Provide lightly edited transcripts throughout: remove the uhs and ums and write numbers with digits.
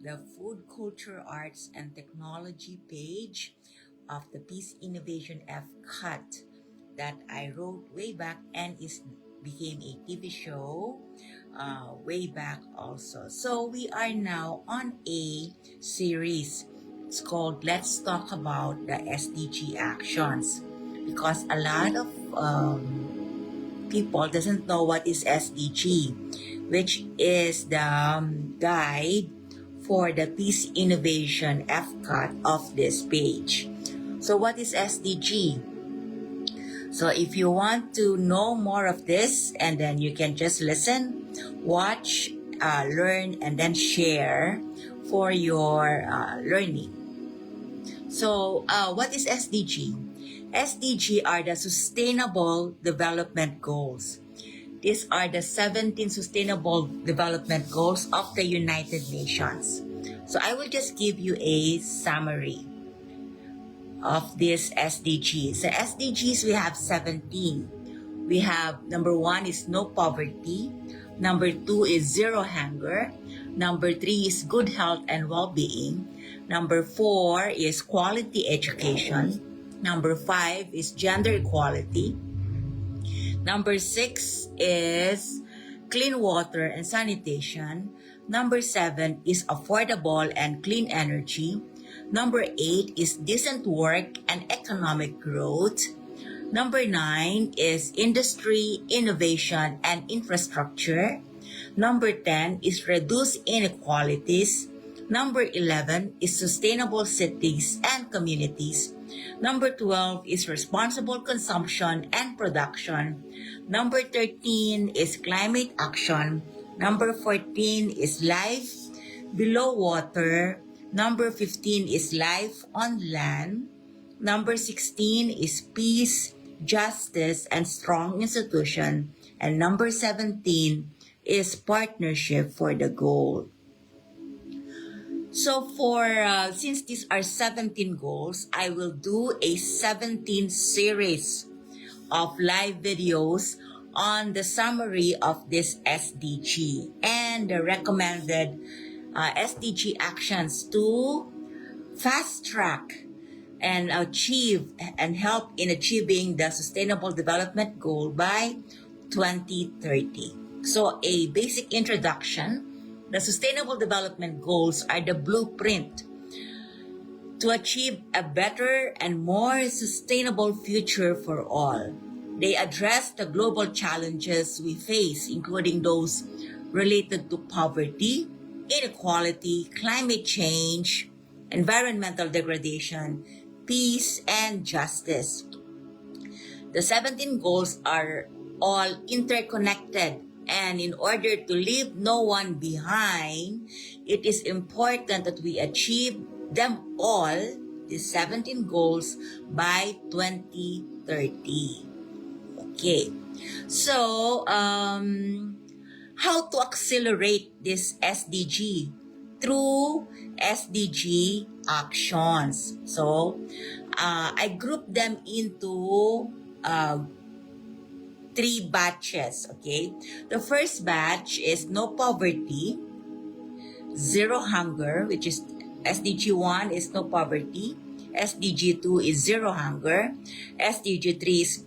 the Food, Culture, Arts, and Technology page of the Peace Innovation FCUT that I wrote way back and became a TV show way back also. So we are now on a series. It's called Let's Talk About the SDG Actions, because a lot of people doesn't know what is SDG, which is the guide for the Peace Innovation FCUT of this page. So what is SDG? So if you want to know more of this, and then you can just listen, watch, learn, and then share for your learning. So what is SDG? SDG are the Sustainable Development Goals. These are the 17 Sustainable Development Goals of the United Nations. So I will just give you a summary of this SDGs. So SDGs, we have 17. We have number 1 is no poverty. Number 2 is zero hunger. Number 3 is good health and well-being. Number 4 is quality education. Number 5 is gender equality. Number 6 is clean water and sanitation. Number 7 is affordable and clean energy. Number 8 is decent work and economic growth. Number 9 is industry, innovation, and infrastructure. Number 10 is reduce inequalities. Number 11 is sustainable cities and communities. Number 12 is responsible consumption and production. Number 13 is climate action. Number 14 is life below water. Number 15 is life on land. Number 16 is peace, justice, and strong institution. And number 17 is partnership for the goal. So since these are 17 goals, I will do a 17 series of live videos on the summary of this SDG and the recommended SDG actions to fast track and achieve and help in achieving the Sustainable Development Goal by 2030. So a basic introduction. The Sustainable Development Goals are the blueprint to achieve a better and more sustainable future for all. They address the global challenges we face, including those related to poverty, inequality, climate change, environmental degradation, peace, and justice. The 17 goals are all interconnected, and in order to leave no one behind, it is important that we achieve them all, the 17 goals, by 2030. Okay, so how to accelerate this SDG? Through SDG actions. So I grouped them into 3 batches, okay? The first batch is no poverty, zero hunger, which is SDG1 is no poverty, SDG2 is zero hunger, SDG3 is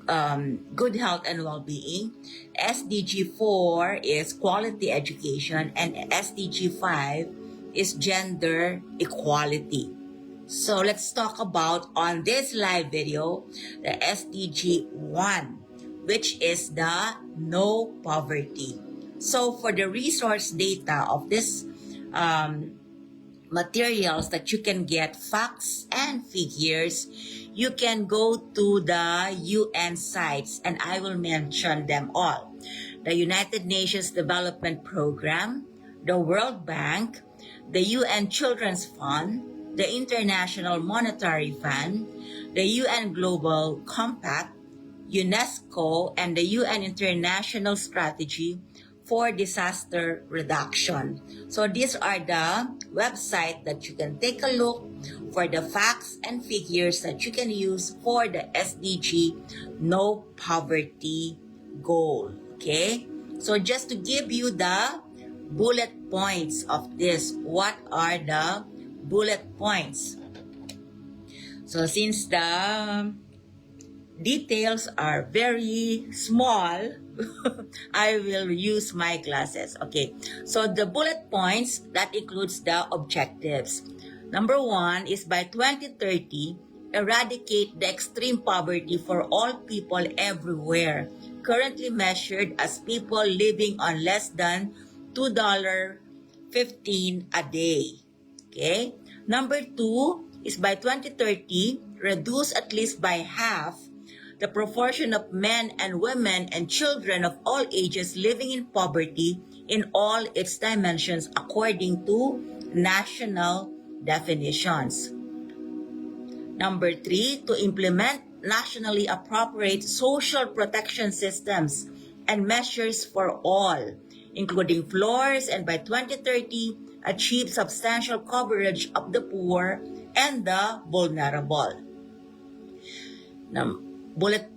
good health and well-being, SDG4 is quality education, and SDG5 is gender equality. So let's talk about on this live video the SDG1, which is the no poverty. So for the resource data of this materials that you can get, facts and figures, you can go to the UN sites, and I will mention them all. The United Nations Development Program, the World Bank, the UN Children's Fund, the International Monetary Fund, the UN Global Compact, UNESCO, and the UN International Strategy for Disaster Reduction. So these are the websites that you can take a look for the facts and figures that you can use for the SDG no poverty goal. Okay? So just to give you the bullet points of this. What are the bullet points? So since the details are very small, I will use my glasses. Okay, so the bullet points, that includes the objectives. Number 1 is by 2030, eradicate the extreme poverty for all people everywhere, currently measured as people living on less than $2.15 a day. Okay? Number 2 is by 2030, reduce at least by half the proportion of men and women and children of all ages living in poverty in all its dimensions according to national definitions. Number 3, to implement nationally appropriate social protection systems and measures for all, including floors, and by 2030, achieve substantial coverage of the poor and the vulnerable. Bullet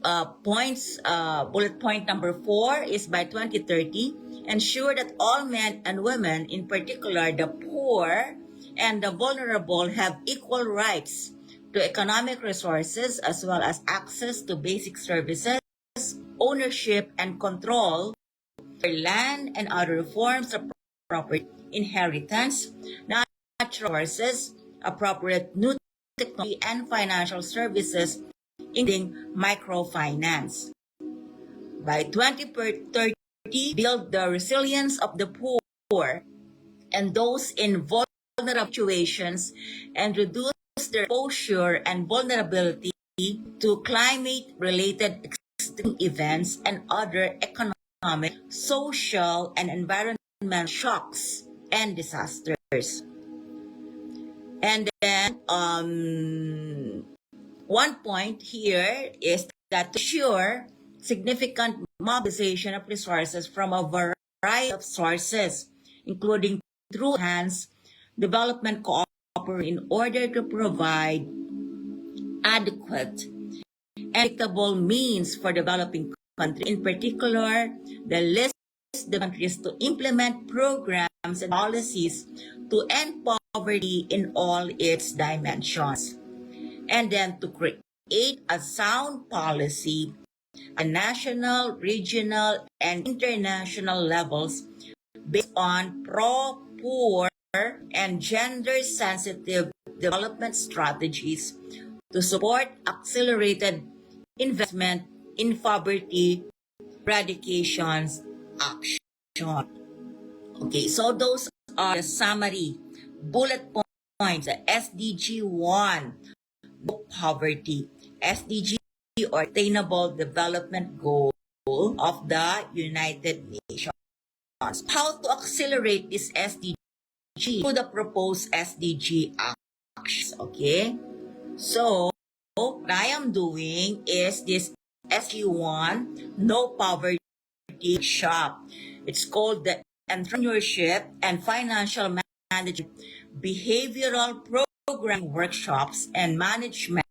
point number 4 is by 2030, ensure that all men and women, in particular the poor and the vulnerable, have equal rights to economic resources as well as access to basic services, ownership and control for land and other forms of property, inheritance, natural resources, appropriate new technology and financial services, including microfinance. By 2030, build the resilience of the poor and those in vulnerable situations and reduce their exposure and vulnerability to climate-related extreme events and other economic, social, and environmental shocks and disasters. And then, one point here is that to ensure significant mobilization of resources from a variety of sources, including through enhanced development cooperation in order to provide adequate and equitable means for developing countries. In particular, the list the countries to implement programs and policies to end poverty in all its dimensions, and then to create a sound policy at national, regional, and international levels based on pro-poor and gender-sensitive development strategies to support accelerated investment in poverty eradication action. Okay, so those are the summary bullet points, the SDG1, poverty, SDG or Sustainable Development Goal of the United Nations. How to accelerate this SDG to the proposed SDG actions, okay? So, what I am doing is this SDG1 No Poverty Shop. It's called the Entrepreneurship and Financial Management Behavioral Program Workshops and Management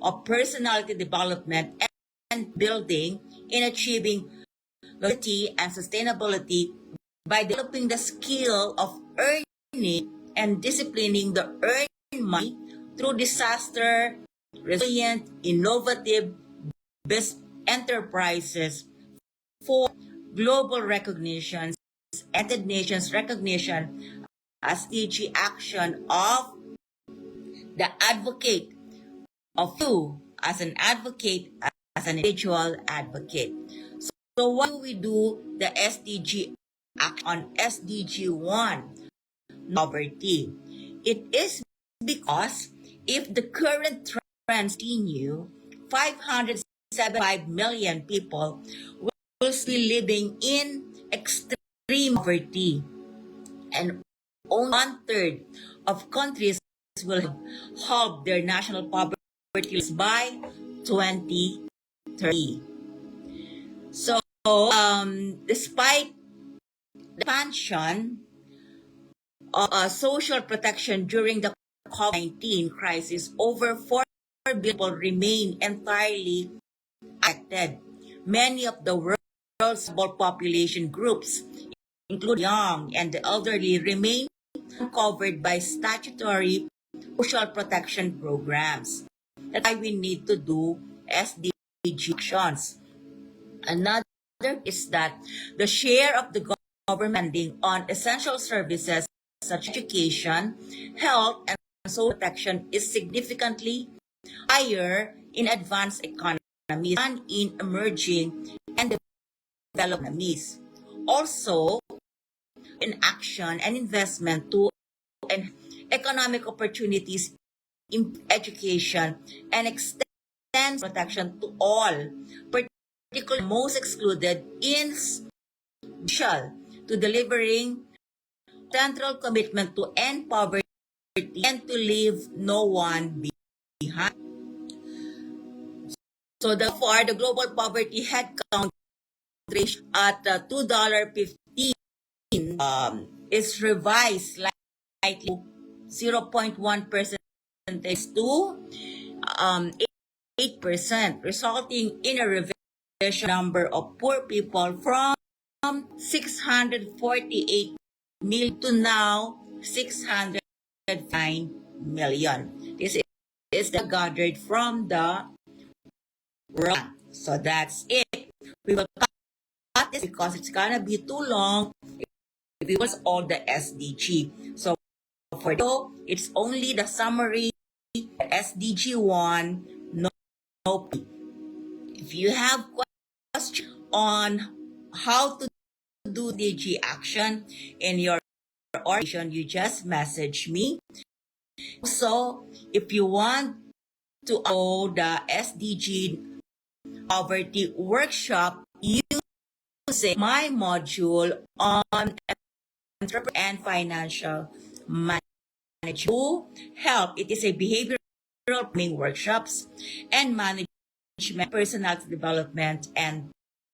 of Personality Development and Building in Achieving Longevity and Sustainability by developing the skill of earning and disciplining the earned money through disaster resilient, innovative business enterprises for global recognition and the nation's recognition as SDG action of the advocate of you as an advocate, as an individual advocate. So why do we do the SDG action on SDG1 poverty? It is because if the current trends continue, 575 million people will still living in extreme poverty, and only 1/3 of countries will have halved their national poverty by 2030. So, despite the expansion of social protection during the COVID-19 crisis, over 4 billion people remain entirely affected. Many of the world's population groups, including young and the elderly, remain covered by statutory social protection programs. That's why we need to do SDG actions. Another is that the share of the government spending on essential services such as education, health, and social protection is significantly higher in advanced economies than in emerging and developed economies. Also, in action and investment to enhance economic opportunities in education and extend protection to all, particularly most excluded, is crucial to delivering central commitment to end poverty and to leave no one behind. So therefore, the global poverty headcount ratio at $2.15 is revised slightly 0.1% to 8%, resulting in a revision number of poor people from 648 million to now 609 million. This is the gathered from the run. So that's it. We will cut this because it's gonna be too long if it was all the SDG. So for now, it's only the summary SDG1. No. If you have questions on how to do DG action in your organization, you just message me. So if you want to go the SDG poverty workshop, using my module on entrepreneurship and financial management to help. It is a behavioral planning workshops and management, personality development, and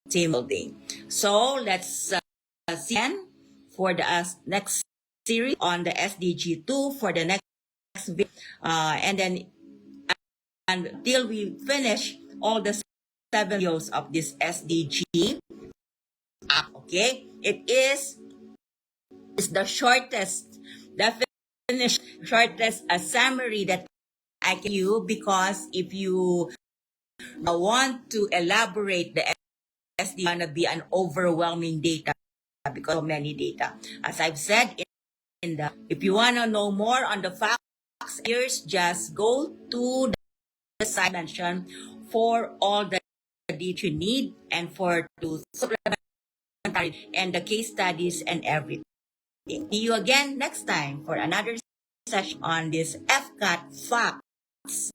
team building. So let's see again for the next series on the SDG2 for the next video, and then until we finish all the 7 videos of this SDG. Okay, it is the shortest definition, shortest summary that I can you, because if you want to elaborate the SD, gonna be an overwhelming data because of many data. As I've said in the, if you wanna know more on the facts, here's just go to the site mentioned for all the data you need and for to supplement and the case studies and everything. See you again next time for another session on this FCAT facts